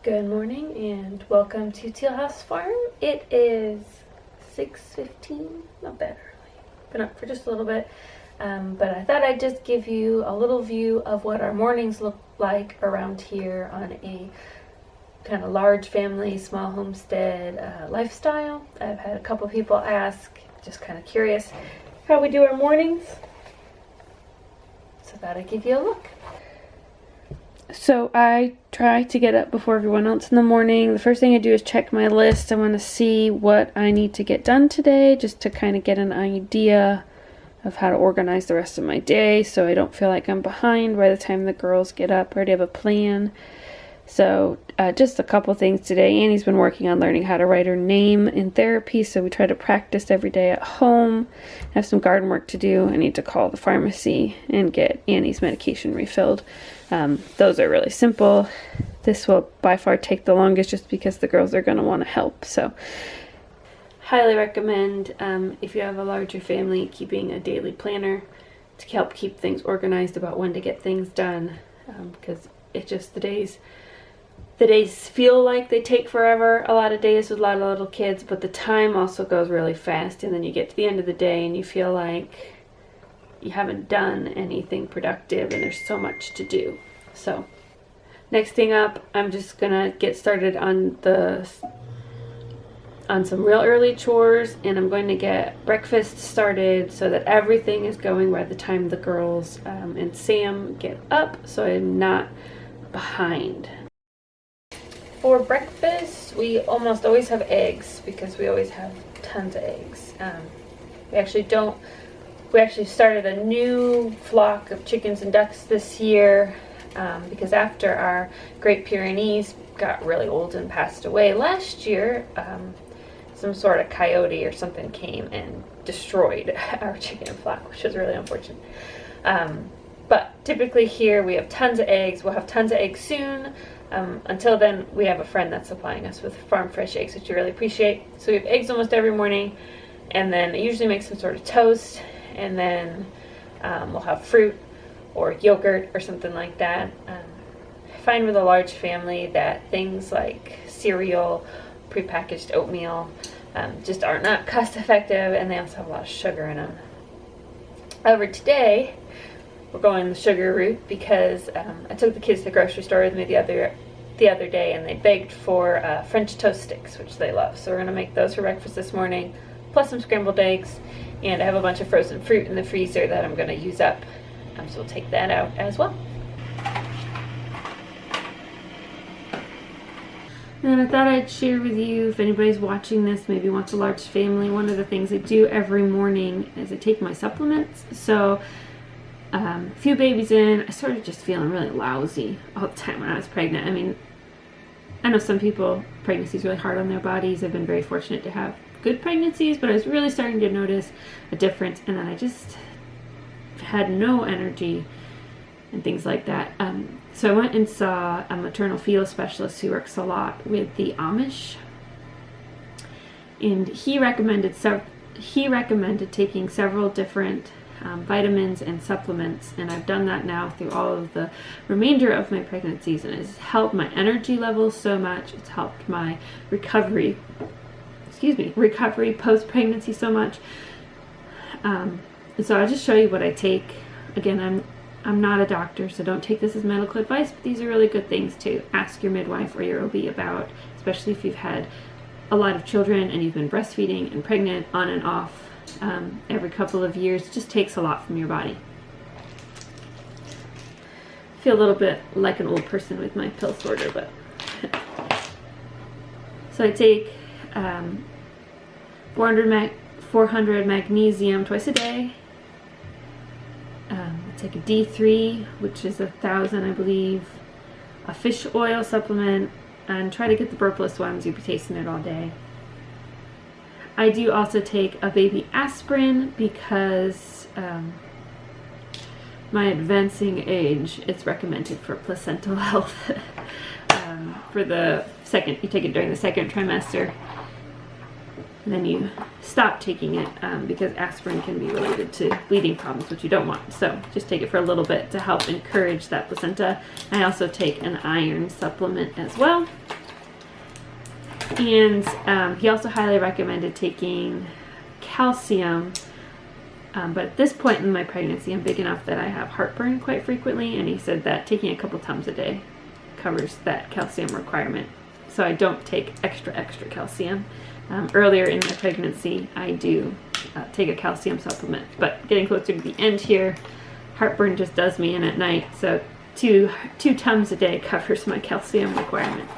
Good morning and welcome to Teal House Farm. It is 6:15, not that early. Been up for just a little bit, but I thought I'd just give you a little view of what our mornings look like around here on a kind of large family, small homestead lifestyle. I've had a couple people ask, just kind of curious how we do our mornings, so I thought I'd give you a look. So I try to get up before everyone else in the morning. The first thing I do is check my list. I want to see what I need to get done today, just to kind of get an idea of how to organize the rest of my day so I don't feel like I'm behind by the time the girls get up. I already have a plan. So just a couple things today. Annie's been working on learning how to write her name in therapy, so we try to practice every day at home. I have some garden work to do. I need to call the pharmacy and get Annie's medication refilled. Those are really simple. This will by far take the longest just because the girls are going to want to help. So highly recommend, if you have a larger family, keeping a daily planner to help keep things organized about when to get things done, because it's just the days feel like they take forever a lot of days with a lot of little kids, but the time also goes really fast, and then you get to the end of the day and you feel like you haven't done anything productive and there's so much to do. So next thing up, I'm just gonna get started on some real early chores, and I'm going to get breakfast started so that everything is going by the time the girls and Sam get up, so I'm not behind. For breakfast, we almost always have eggs because we always have tons of eggs. We actually started a new flock of chickens and ducks this year because after our Great Pyrenees got really old and passed away last year, some sort of coyote or something came and destroyed our chicken flock, which was really unfortunate. But typically here we have tons of eggs. We'll have tons of eggs soon. Until then, we have a friend that's supplying us with farm fresh eggs, which we really appreciate. So we have eggs almost every morning, and then I usually make some sort of toast, and then we'll have fruit or yogurt or something like that. I find with a large family that things like cereal, prepackaged oatmeal just are not cost effective, and they also have a lot of sugar in them. However, today we're going the sugar route because I took the kids to the grocery store with me the other day, and they begged for French toast sticks, which they love. So we're going to make those for breakfast this morning, plus some scrambled eggs, and I have a bunch of frozen fruit in the freezer that I'm going to use up, so we'll take that out as well. And I thought I'd share with you, if anybody's watching this, maybe wants a large family, one of the things I do every morning is I take my supplements. So a few babies in, I started just feeling really lousy all the time when I was pregnant. I mean, I know some people, pregnancy is really hard on their bodies. I've been very fortunate to have good pregnancies, but I was really starting to notice a difference, and then I just had no energy and things like that. So I went and saw a maternal fetal specialist who works a lot with the Amish, and he recommended taking several different vitamins and supplements, and I've done that now through all of the remainder of my pregnancies, and it's helped my energy levels so much. It's helped my recovery post-pregnancy so much. And so I'll just show you what I take. Again, I'm not a doctor, so don't take this as medical advice, but these are really good things to ask your midwife or your OB about, especially if you've had a lot of children and you've been breastfeeding and pregnant on and off every couple of years. It just takes a lot from your body. I feel a little bit like an old person with my pill sorter, but so I take 400 magnesium twice a day. I take a D3, which is 1,000, I believe, a fish oil supplement, and try to get the burpless ones. You'll be tasting it all day. I do also take a baby aspirin because my advancing age, it's recommended for placental health. For the second, you take it during the second trimester. and then you stop taking it because aspirin can be related to bleeding problems, which you don't want. So just take it for a little bit to help encourage that placenta. I also take an iron supplement as well. And he also highly recommended taking calcium. But at this point in my pregnancy, I'm big enough that I have heartburn quite frequently, and he said that taking a couple times a day covers that calcium requirement. So I don't take extra calcium. Earlier in my pregnancy, I do take a calcium supplement, but getting closer to the end here, heartburn just does me in at night, so two times a day covers my calcium requirement.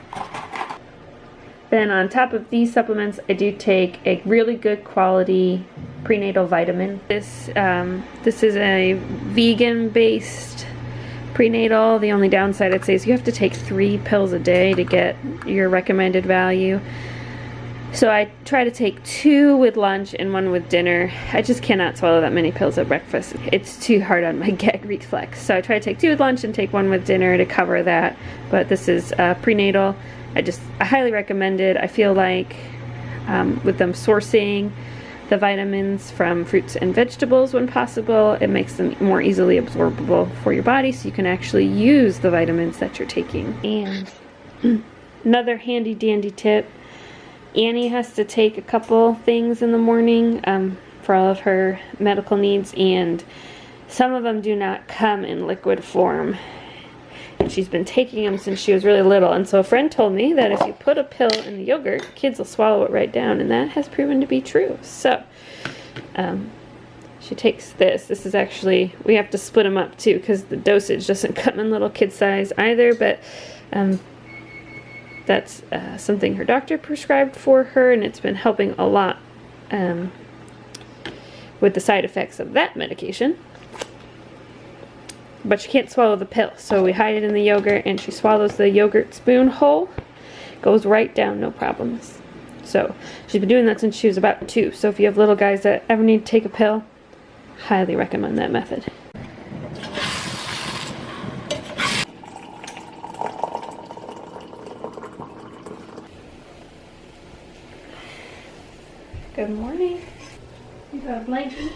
Then on top of these supplements, I do take a really good quality prenatal vitamin. This is a vegan-based prenatal. The only downside I'd say is you have to take 3 pills a day to get your recommended value. So I try to take 2 with lunch and 1 with dinner. I just cannot swallow that many pills at breakfast. It's too hard on my gag reflex. So I try to take 2 with lunch and take 1 with dinner to cover that. But this is prenatal. I highly recommend it. I feel like with them sourcing the vitamins from fruits and vegetables when possible, it makes them more easily absorbable for your body, so you can actually use the vitamins that you're taking. And another handy dandy tip, Annie has to take a couple things in the morning for all of her medical needs, and some of them do not come in liquid form. And she's been taking them since she was really little, and so a friend told me that if you put a pill in the yogurt, kids will swallow it right down, and that has proven to be true. So she takes this. This is actually, we have to split them up too because the dosage doesn't come in little kid size either, but that's something her doctor prescribed for her, and it's been helping a lot with the side effects of that medication. But she can't swallow the pill, so we hide it in the yogurt, and she swallows the yogurt spoon whole. Goes right down, no problems. So she's been doing that since she was about 2. So if you have little guys that ever need to take a pill, highly recommend that method. Good morning. You got a blanket?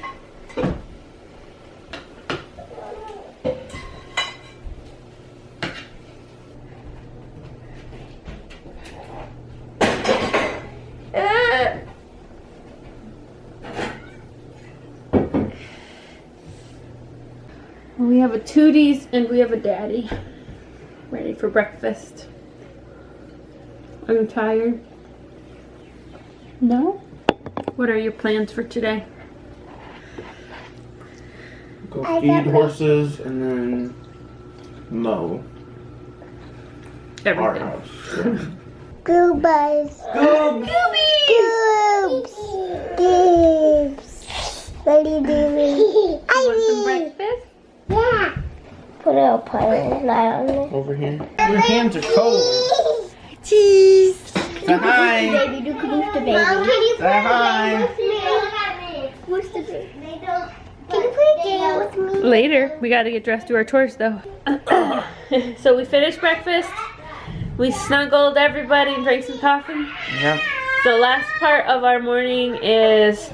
We have a Tooties and we have a Daddy. Ready for breakfast. Are you tired? No? What are your plans for today? Go feed horses and then mow our house. Goobers. Goobs. Goobs. What are you doing? You want some breakfast? Yeah. Put a pile on it. Over here. Your hands are cold. Cheese. Say hi. Baby, do caboose the baby. Mom, can you Say hi. What's the baby? Can you play a game with me? Later. We gotta get dressed, do our chores though. So we finished breakfast. We snuggled everybody and drank some coffee. Yep. So last part of our morning is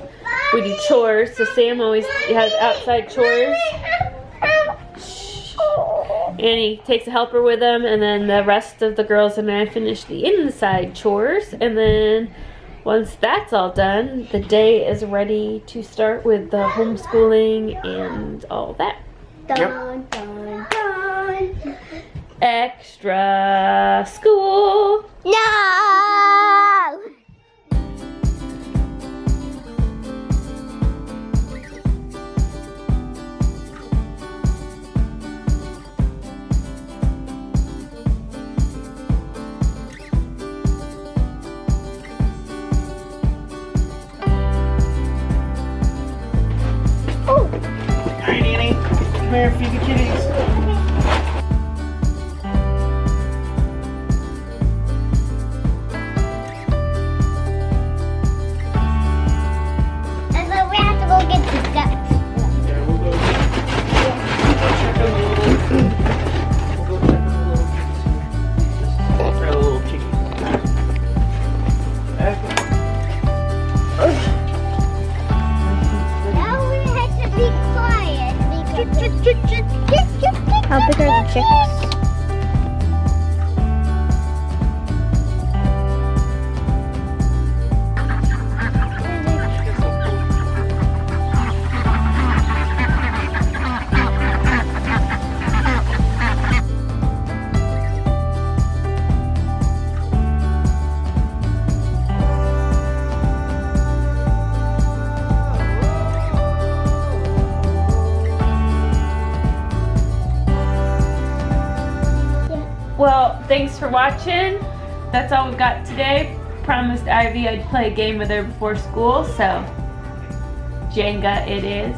we do chores. So Sam always has outside chores. Annie takes a helper with him, and then the rest of the girls and I finish the inside chores. And then once that's all done, the day is ready to start with the homeschooling and all that. Dun, dun, dun. Extra school. No! Hi, Nanny. Come here, feed the kitties. And then we have to go get the ducks. Yeah, we'll go check on the little. We'll go check on the little kitties. Just try the little chickies. chicks. Well, thanks for watching. That's all we've got today. Promised Ivy I'd play a game with her before school, so Jenga it is.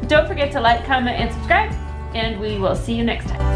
Don't forget to like, comment, and subscribe, and we will see you next time.